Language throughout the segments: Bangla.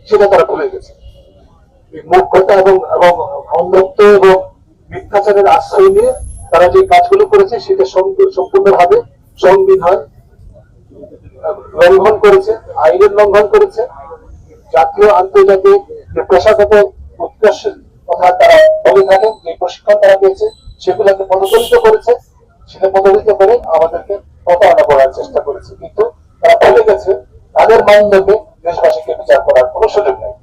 সেটা তারা ভুলে গেছে। মুখ্যতা এবং এবং অন্ধত্ব এবং মিথ্যাচারের আশ্রয় নিয়ে তারা যে কাজগুলো করেছে সেটা সম্পূর্ণভাবে সংবিধান লঙ্ঘন করেছে, আইনের লঙ্ঘন করেছে, জাতীয় আন্তর্জাতিক যে পেশাগত উৎকর্ষের কথা তারা বলে থাকেন, যে প্রশিক্ষণ তারা পেয়েছে সেগুলোকে পদদলিত করেছে, সেটা পদদলিত করে আমাদেরকে প্রতারণা করার চেষ্টা করেছে। কিন্তু তারা ভুলে গেছে তাদের মানদণ্ডে দেশবাসীকে বিচার করার কোনো সুযোগ নেই।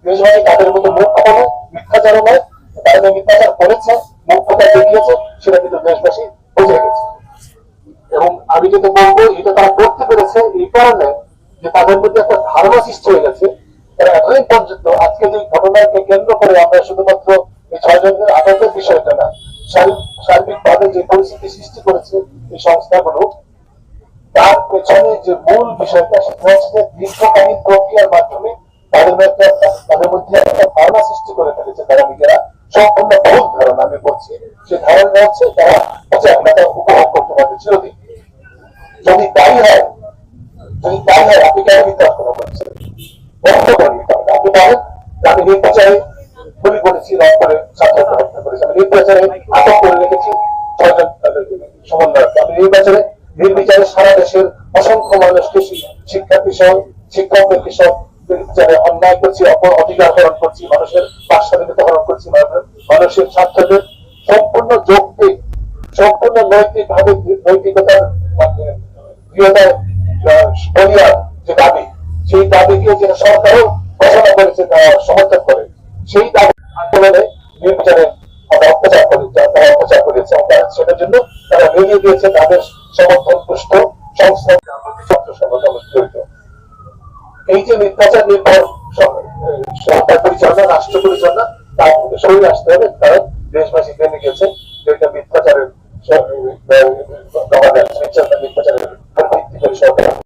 দেশবাসী তাদের মতো মূর্খ নয়, মিথ্যাচারও নয়, তারা যে মিথ্যাচার করেছে, মূর্খতা দেখিয়েছে, সেটা কিন্তু দেশবাসী বুঝে গেছে। এবং আমি যেটা বলবো, এটা তারা করতে পেরেছে এই কারণে যে তাদের মধ্যে একটা ধারণা সৃষ্টি হয়ে গেছে। তারা এতদিন পর্যন্ত আজকে যে ঘটনাকে কেন্দ্র করে আমরা শুধুমাত্র এই 6 জনের আটকের বিষয়টা না, সার্বিকভাবে যে পরিস্থিতি সৃষ্টি করেছে এই সংস্থাগুলো, তার পেছনে যে মূল বিষয়টা সেটা হচ্ছে দীর্ঘকালীন প্রক্রিয়ার মাধ্যমে তাদের মধ্যে একটা ধারণা সৃষ্টি করে ফেলেছে তারা নিজেরা, সম্পূর্ণ ভুল ধারণা। আমি বলছি সে ধারণা হচ্ছে তারা আপনাকে উপভোগ করতে পারবে চিরদিন। যদি তাই হয়, আপনি কেন মিথ্যা কথা বলছেন? বন্ধ করেন। আপনি বলেন আমি নির্বাচনে গুলি করেছি, রংপুরে ছাত্রকে হত্যা করেছি, আমি নির্বাচনে আটক করে রেখেছি 6 জন সমন্বয়ককে, আমি নির্বিচারে সারা দেশের অসংখ্য মানুষকে, শিক্ষার্থী সহ শিক্ষকদেরকে সব বিচারে অন্যায় করছি, অধিকার হরণ করছি, মানুষের বাক স্বাধীনতা হরণ করছি, মানুষের ছাত্রদের সম্পূর্ণ যৌক্তিক, সম্পূর্ণ নৈতিকভাবে নৈতিকতার দৃঢ়তার বলিয়া যে দাবি, সেই দাবিকে যেটা সরকারও ঘোষণা করেছে তারা সমর্থন করে, সেই দাবি আন্দোলনে নির্বিচারে আমরা অত্যাচার করি, তারা অত্যাচার করেছে। সেটার জন্য তারা মিলিয়ে দিয়েছে তাদের সমর্থন পুষ্ট সংস্থা ছাত্র সংগঠন জড়িত। এই যে মিথ্যাচার নির্ভর সরকার পরিচালনা, রাষ্ট্র পরিচালনা, তার থেকে সরিয়ে আসতে হবে। কারণ দেশবাসী জেনে গেছে যে এটা মিথ্যাচারের গভর্নেন্স, মিথ্যাচারের ভিত্তি করে সরকার